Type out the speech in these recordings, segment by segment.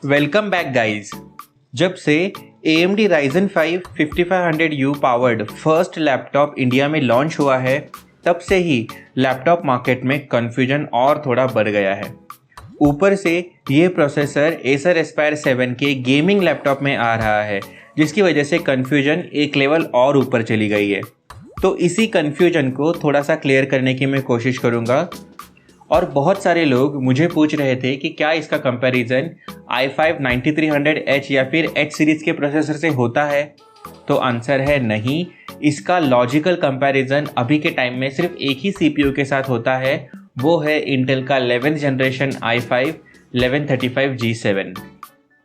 Welcome back guys. जब से AMD Ryzen 5 5500U powered first laptop India में launch हुआ है, तब से ही लैपटॉप मार्केट में कन्फ्यूजन और थोड़ा बढ़ गया है। ऊपर से ये प्रोसेसर Acer Aspire 7 के गेमिंग लैपटॉप में आ रहा है, जिसकी वजह से कन्फ्यूजन एक लेवल और ऊपर चली गई है। तो इसी कन्फ्यूजन को थोड़ा सा क्लियर करने की मैं कोशिश करूँगा। और बहुत सारे लोग मुझे पूछ रहे थे कि क्या इसका कंपैरिजन i5 9300H या फिर H सीरीज़ के प्रोसेसर से होता है। तो आंसर है नहीं। इसका लॉजिकल कंपैरिजन अभी के टाइम में सिर्फ एक ही CPU के साथ होता है, वो है इंटेल का 11th जनरेशन i5 1135G7।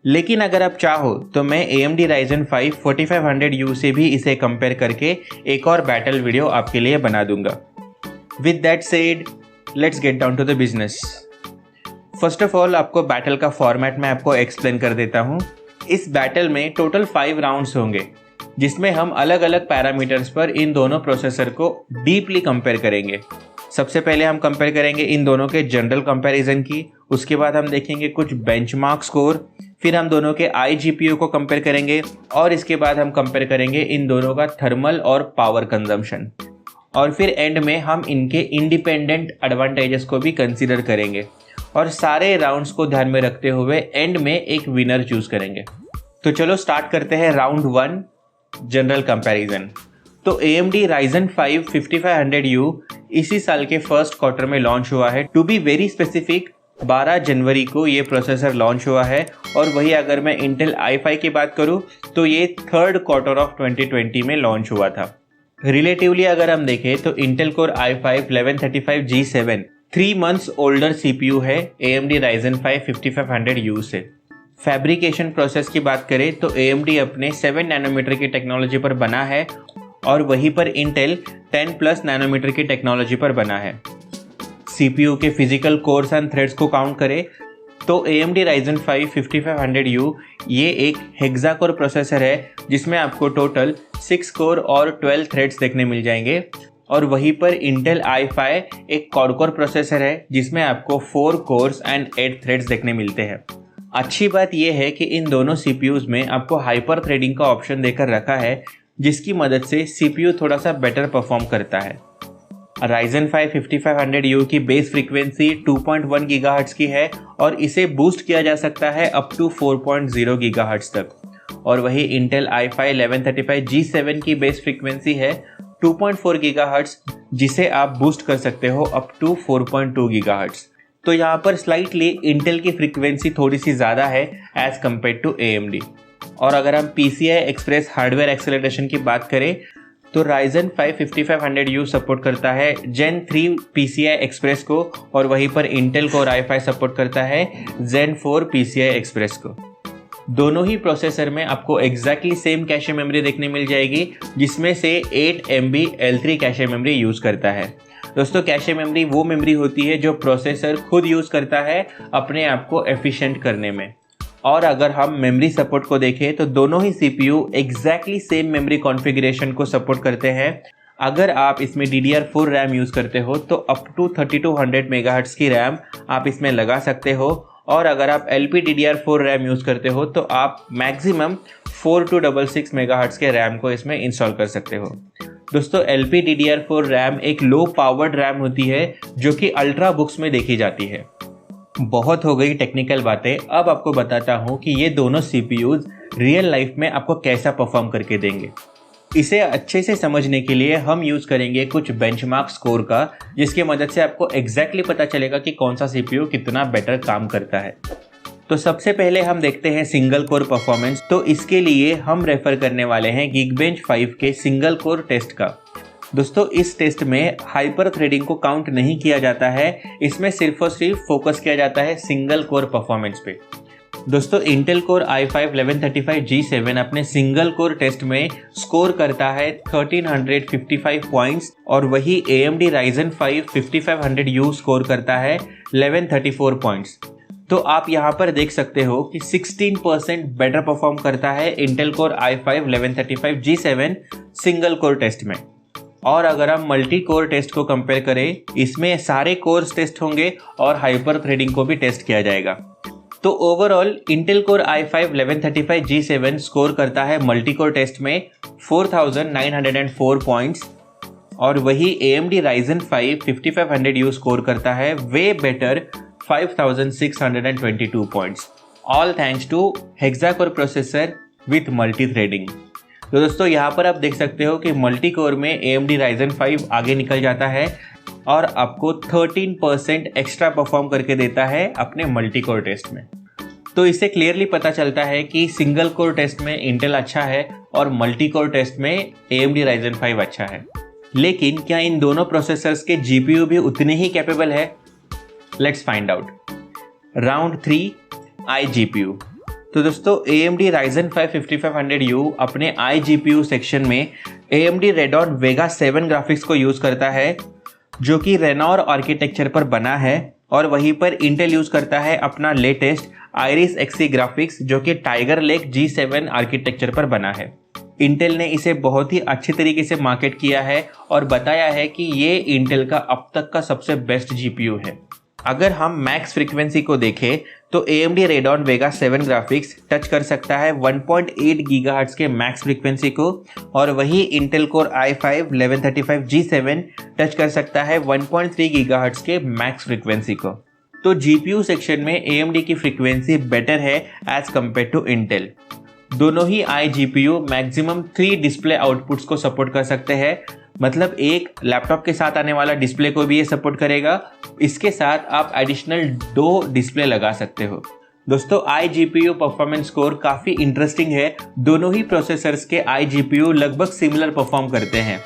लेकिन अगर आप चाहो तो मैं AMD Ryzen 5 4500U से भी इसे कंपेयर करके एक और बैटल वीडियो आपके लिए बना दूंगा। With that said, let's get down to the business. First of all आपको बैटल का फॉर्मेट मैं आपको एक्सप्लेन कर देता हूँ। इस बैटल में टोटल 5 राउंड्स होंगे, जिसमें हम अलग अलग पैरामीटर्स पर इन दोनों प्रोसेसर को डीपली कंपेयर करेंगे। सबसे पहले हम कंपेयर करेंगे इन दोनों के जनरल कंपैरिजन की, उसके बाद हम देखेंगे कुछ बेंचमार्क स्कोर, फिर हम दोनों के iGPU को कंपेयर करेंगे और इसके बाद हम कंपेयर करेंगे इन दोनों का थर्मल और पावर कंजम्पशन, और फिर एंड में हम इनके इंडिपेंडेंट एडवांटेजेस को भी कंसीडर करेंगे और सारे राउंड्स को ध्यान में रखते हुए एंड में एक विनर चूज करेंगे। तो चलो स्टार्ट करते हैं राउंड 1, जनरल कंपैरिजन। तो AMD Ryzen 5 5500U इसी साल के फर्स्ट क्वार्टर में लॉन्च हुआ है। टू बी वेरी स्पेसिफिक 12 जनवरी को ये प्रोसेसर लॉन्च हुआ है, और वही अगर मैं इंटेल i5 की बात करूँ तो ये थर्ड क्वार्टर ऑफ 2020 में लॉन्च हुआ था। रिलेटिवली अगर हम देखें तो Intel core i5 1135G7 3 months older CPU है AMD Ryzen 5 5500U से। फैब्रिकेशन प्रोसेस की बात करें तो AMD अपने 7 नैनोमीटर की टेक्नोलॉजी पर बना है और वहीं पर इंटेल 10+ नैनोमीटर की टेक्नोलॉजी पर बना है। CPU के फिजिकल कोर्स एंड थ्रेड्स को काउंट करें तो AMD Ryzen 5 5500U ये एक हेक्सा कोर प्रोसेसर है, जिसमें आपको टोटल 6 कोर और 12 थ्रेड्स देखने मिल जाएंगे। और वहीं पर इंटेल i5 एक क्वाड कोर प्रोसेसर है, जिसमें आपको 4 कोर्स एंड 8 थ्रेड्स देखने मिलते हैं। अच्छी बात यह है कि इन दोनों CPUs में आपको हाइपर थ्रेडिंग का ऑप्शन देकर रखा है, जिसकी मदद से CPU थोड़ा सा बेटर परफॉर्म करता है। Ryzen 5 5500U की बेस फ्रीक्वेंसी 2.1 GHz की है और इसे बूस्ट किया जा सकता है अप टू 4.0 GHz तक। और वही इंटेल i5 1135G7 की बेस फ्रीक्वेंसी है 2.4 GHz, जिसे आप बूस्ट कर सकते हो अप टू 4.2 GHz। तो यहाँ पर स्लाइटली इंटेल की फ्रीक्वेंसी थोड़ी सी ज़्यादा है एज कम्पेयर टू AMD। और अगर हम PCI Express हार्डवेयर एक्सेलरेशन की बात करें तो Ryzen 5 5500U सपोर्ट करता है Gen 3 PCI Express को, और वहीं पर Intel Core i5 सपोर्ट करता है Zen 4 PCI Express को। दोनों ही प्रोसेसर में आपको एग्जैक्टली सेम कैशे मेमोरी देखने मिल जाएगी, जिसमें से 8 MB L3 cache memory use करता है। दोस्तों, कैशे मेमोरी वो मेमोरी होती है जो प्रोसेसर खुद यूज़ करता है अपने आप को एफिशिएंट करने में। और अगर हम मेमोरी सपोर्ट को देखें तो दोनों ही CPU exactly same memory configuration को सपोर्ट करते हैं। अगर आप इसमें DDR4 रैम यूज़ करते हो तो अप टू 3200 MHz की रैम आप इसमें लगा सकते हो, और अगर आप LPDDR4 रैम यूज़ करते हो तो आप मैक्सिमम 4266 MHz के रैम को इसमें इंस्टॉल कर सकते हो। दोस्तों, LPDDR4 रैम एक लो पावर्ड रैम होती है जो कि अल्ट्रा बुक्स में देखी जाती है। बहुत हो गई टेक्निकल बातें, अब आपको बताता हूँ कि ये दोनों CPUs रियल लाइफ में आपको कैसा परफॉर्म करके देंगे। इसे अच्छे से समझने के लिए हम यूज़ करेंगे कुछ बेंचमार्क स्कोर का, जिसकी मदद से आपको एग्जैक्टली पता चलेगा कि कौन सा CPU कितना बेटर काम करता है। तो सबसे पहले हम देखते हैं सिंगल कोर परफॉर्मेंस। तो इसके लिए हम रेफर करने वाले हैं Geekbench 5 के सिंगल कोर टेस्ट का। दोस्तों, इस टेस्ट में हाइपर थ्रेडिंग को काउंट नहीं किया जाता है, इसमें सिर्फ और सिर्फ फोकस किया जाता है सिंगल कोर परफॉर्मेंस पे। दोस्तों, इंटेल कोर i5 1135G7 अपने सिंगल कोर टेस्ट में स्कोर करता है 1355 पॉइंट्स, और वही AMD Ryzen 5 5500U स्कोर करता है 1134 पॉइंट्स। तो आप यहाँ पर देख सकते हो कि 16% बेटर परफॉर्म करता है Intel core i5 1135G7 single core test में। और अगर हम मल्टी कोर टेस्ट को कंपेयर करें, इसमें सारे कोर्स टेस्ट होंगे और हाइपर थ्रेडिंग को भी टेस्ट किया जाएगा। तो overall Intel core i5 1135G7 score करता है मल्टी कोर टेस्ट में 4904 पॉइंट्स, और वही AMD Ryzen 5 5500U स्कोर करता है way better 5622 points, all thanks to hexa core processor with multi threading. तो दोस्तों यहाँ पर आप देख सकते हो कि मल्टी कोर में AMD Ryzen 5 आगे निकल जाता है और आपको 13% एक्स्ट्रा परफॉर्म करके देता है अपने मल्टी कोर टेस्ट में। तो इससे क्लियरली पता चलता है कि सिंगल कोर टेस्ट में इंटेल अच्छा है और मल्टी कोर टेस्ट में AMD Ryzen 5 अच्छा है। लेकिन क्या इन दोनों प्रोसेसर्स के GPU भी उतने ही कैपेबल है? Let's find out. Round 3 iGPU। तो दोस्तों AMD Ryzen 5 5500U अपने iGPU सेक्शन में AMD Radeon Vega 7 ग्राफिक्स को यूज़ करता है जो कि रेनॉर आर्किटेक्चर पर बना है, और वहीं पर इंटेल यूज़ करता है अपना लेटेस्ट Iris Xe ग्राफिक्स जो कि टाइगर लेक G7 आर्किटेक्चर पर बना है। इंटेल ने इसे बहुत ही अच्छे तरीके से मार्केट किया है और बताया है कि ये इंटेल का अब तक का सबसे बेस्ट GPU है। अगर हम मैक्स फ्रीक्वेंसी को देखें तो AMD Radeon Vega 7 graphics touch कर सकता है 1.8 गीगाहर्ट्ज़ के मैक्स फ्रीक्वेंसी को, और वही Intel core i5 1135G7 touch कर सकता है 1.3 गीगाहर्ट्ज़ के मैक्स फ्रीक्वेंसी को। तो GPU सेक्शन में AMD की फ्रीक्वेंसी बेटर है एज कम्पेयर टू इंटेल। दोनों ही iGPU मैक्सिमम 3 डिस्प्ले आउटपुट्स को सपोर्ट कर सकते हैं, मतलब एक लैपटॉप के साथ आने वाला डिस्प्ले को भी ये सपोर्ट करेगा। इसके साथ आप एडिशनल 2 डिस्प्ले लगा सकते हो। दोस्तों iGPU परफॉर्मेंस स्कोर काफ़ी इंटरेस्टिंग है। दोनों ही प्रोसेसर्स के iGPU लगभग सिमिलर परफॉर्म करते हैं।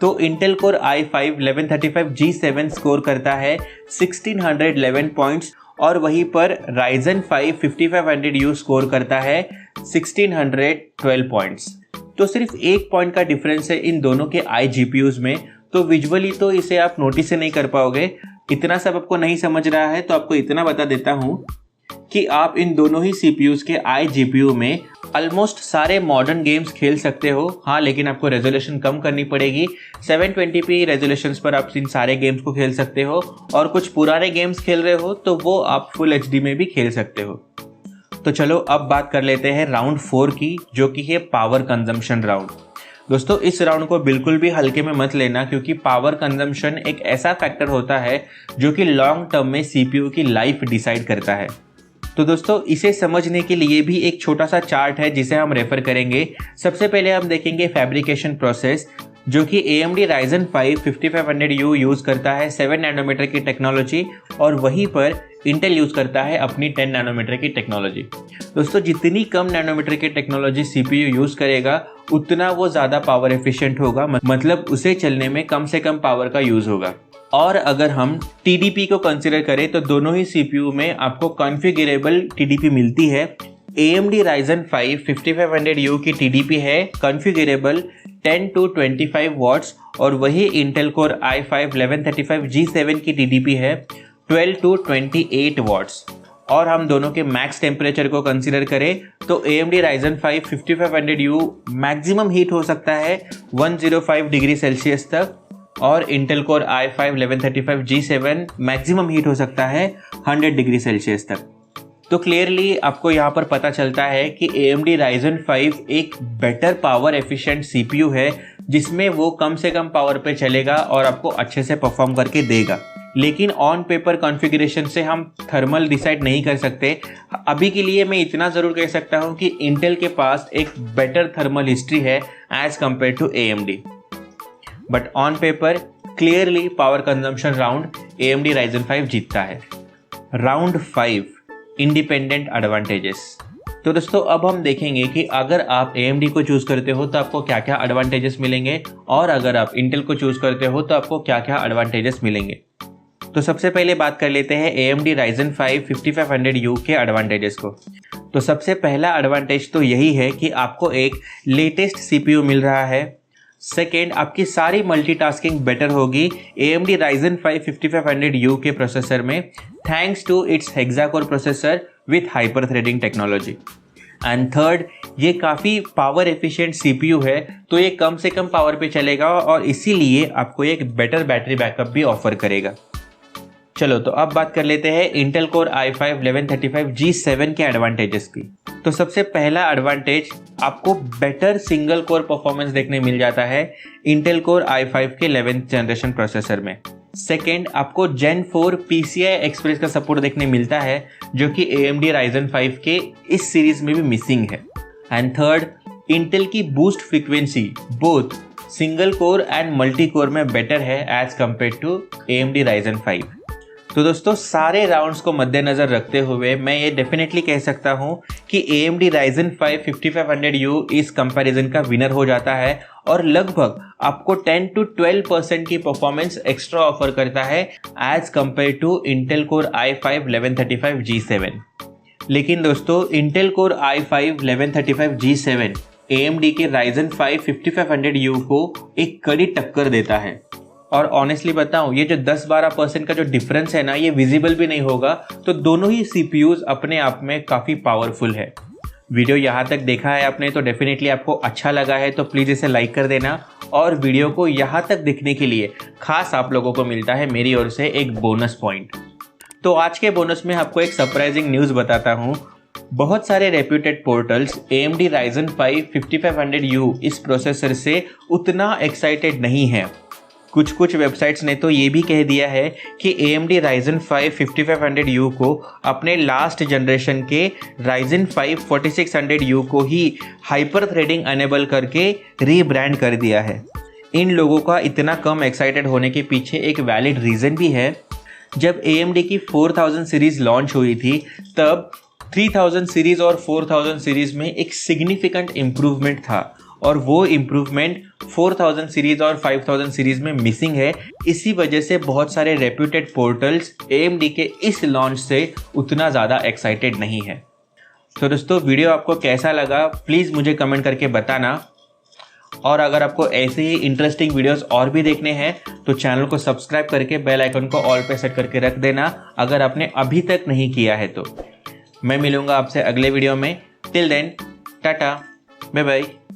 तो Intel core i5 1135G7 score करता है 1611 पॉइंट्स, और वहीं पर Ryzen 5 5500U स्कोर करता है 1612 पॉइंट्स। तो सिर्फ 1 पॉइंट का डिफरेंस है इन दोनों के iGPUs में। तो विजुअली तो इसे आप नोटिस नहीं कर पाओगे। इतना सब आपको नहीं समझ रहा है तो आपको इतना बता देता हूँ कि आप इन दोनों ही CPUs के iGPU में ऑलमोस्ट सारे मॉडर्न गेम्स खेल सकते हो। हाँ, लेकिन आपको रेजोल्यूशन कम करनी पड़ेगी। 720p रेजोल्यूशंस पर आप इन सारे गेम्स को खेल सकते हो, और कुछ पुराने गेम्स खेल रहे हो तो वो आप फुल HD में भी खेल सकते हो। तो चलो अब बात कर लेते हैं राउंड 4 की, जो कि है पावर कंजम्पशन राउंड। दोस्तों इस राउंड को बिल्कुल भी हल्के में मत लेना, क्योंकि पावर कंजम्पशन एक ऐसा फैक्टर होता है जो कि लॉन्ग टर्म में CPU की लाइफ डिसाइड करता है। तो दोस्तों इसे समझने के लिए भी एक छोटा सा चार्ट है जिसे हम रेफर करेंगे। सबसे पहले हम देखेंगे फैब्रिकेशन प्रोसेस, जो कि AMD Ryzen 5 5500U यूज़ करता है 7 नैनोमीटर की टेक्नोलॉजी, और वहीं पर इंटेल यूज़ करता है अपनी 10 नैनोमीटर की टेक्नोलॉजी। दोस्तों जितनी कम नैनोमीटर की टेक्नोलॉजी CPU यूज़ करेगा उतना वो ज़्यादा पावर एफिशिएंट होगा, मतलब उसे चलने में कम से कम पावर का यूज़ होगा। और अगर हम TDP को कंसिडर करें तो दोनों ही CPU में आपको कॉन्फ़िगरेबल TDP मिलती है। AMD Ryzen 5 5500U की TDP है कॉन्फ़िगरेबल 10 to 25 वॉट्स, और वही इंटेल कोर i5 1135G7 की TDP है 12 to 28 वॉट्स। और हम दोनों के मैक्स टेम्परेचर को कंसिडर करें तो AMD Ryzen 5 5500U maximum heat हो सकता है 105 डिग्री सेल्सियस तक, और Intel core i5 1135G7 maximum heat हो सकता है 100 डिग्री सेल्सियस तक। तो क्लियरली आपको यहाँ पर पता चलता है कि AMD Ryzen 5 एक बेटर पावर एफिशिएंट CPU है, जिसमें वो कम से कम पावर पे चलेगा और आपको अच्छे से परफॉर्म करके देगा। लेकिन ऑन पेपर कॉन्फ़िगरेशन से हम थर्मल डिसाइड नहीं कर सकते। अभी के लिए मैं इतना ज़रूर कह सकता हूँ कि इंटेल के पास एक बेटर थर्मल हिस्ट्री है as compare to AMD। But on paper clearly power consumption round AMD Ryzen 5 जीतता है। Round 5 independent advantages. तो दोस्तों अब हम देखेंगे कि अगर आप AMD को चूज़ करते हो तो आपको क्या क्या एडवांटेजेस मिलेंगे, और अगर आप इंटेल को चूज़ करते हो तो आपको क्या क्या एडवांटेजेस मिलेंगे। तो सबसे पहले बात कर लेते हैं AMD Ryzen 5 5500U के एडवांटेजेस को। तो सबसे पहला एडवांटेज तो यही है कि आपको एक लेटेस्ट CPU मिल रहा है। सेकेंड, आपकी सारी मल्टीटास्किंग बेटर होगी AMD Ryzen 5 5500U के प्रोसेसर में, thanks to its hexa core processor with hyper threading technology. And third, ये काफ़ी पावर एफिशिएंट CPU है, तो ये कम से कम पावर पे चलेगा और इसीलिए आपको एक बेटर बैटरी बैकअप भी ऑफर करेगा। चलो तो अब बात कर लेते हैं इंटेल कोर i5 1135G7 के एडवांटेजेस की। तो सबसे पहला एडवांटेज, आपको बेटर सिंगल कोर परफॉर्मेंस देखने मिल जाता है इंटेल कोर i5 के 11th जनरेशन प्रोसेसर में। सेकेंड, आपको Gen 4 PCI Express का सपोर्ट देखने मिलता है जो कि AMD Ryzen 5 के इस सीरीज में भी मिसिंग है। एंड थर्ड, इंटेल की boost frequency both single core and multi core में बेटर है as compare to AMD Ryzen 5। तो दोस्तों, सारे राउंड्स को मद्देनजर रखते हुए मैं ये डेफिनेटली कह सकता हूँ कि AMD Ryzen 5 5500U इस कंपैरिजन का विनर हो जाता है और लगभग आपको 10 to 12% की परफॉर्मेंस एक्स्ट्रा ऑफर करता है as compare to Intel core i5 1135G7। लेकिन दोस्तों, Intel core i5 1135G7 AMD के Ryzen 5 5500U को एक कड़ी टक्कर देता है। और ऑनेस्टली बताऊं, ये जो 10-12% का जो डिफरेंस है ना, ये विजिबल भी नहीं होगा। तो दोनों ही CPUs अपने आप में काफ़ी पावरफुल है। वीडियो यहाँ तक देखा है आपने तो डेफिनेटली आपको अच्छा लगा है तो प्लीज़ इसे लाइक कर देना। और वीडियो को यहाँ तक देखने के लिए खास आप लोगों को मिलता है मेरी ओर से एक बोनस पॉइंट। तो आज के बोनस में आपको एक सरप्राइजिंग न्यूज़ बताता हूँ। बहुत सारे reputed portals AMD Ryzen 5 5500U इस प्रोसेसर से उतना एक्साइटेड नहीं है। कुछ वेबसाइट्स ने तो ये भी कह दिया है कि AMD Ryzen 5 5500U को अपने लास्ट जनरेशन के Ryzen 5 4600U को ही हाइपर थ्रेडिंग अनेबल करके रीब्रांड कर दिया है। इन लोगों का इतना कम एक्साइटेड होने के पीछे एक वैलिड रीज़न भी है। जब AMD की 4000 सीरीज़ लॉन्च हुई थी तब 3000 सीरीज़ और 4000 सीरीज़ में एक सिग्निफिकेंट इम्प्रूवमेंट था और वो इम्प्रूवमेंट 4000 सीरीज़ और 5000 सीरीज़ में मिसिंग है। इसी वजह से बहुत सारे रेप्यूटेड पोर्टल्स AMD के इस लॉन्च से उतना ज़्यादा एक्साइटेड नहीं है। तो दोस्तों, वीडियो आपको कैसा लगा प्लीज़ मुझे कमेंट करके बताना। और अगर आपको ऐसे ही इंटरेस्टिंग वीडियोस और भी देखने हैं तो चैनल को सब्सक्राइब करके बेल आइकन को ऑल पे सेट करके रख देना अगर आपने अभी तक नहीं किया है तो। मैं मिलूँगा आपसे अगले वीडियो में। Till then, tata, bye bye.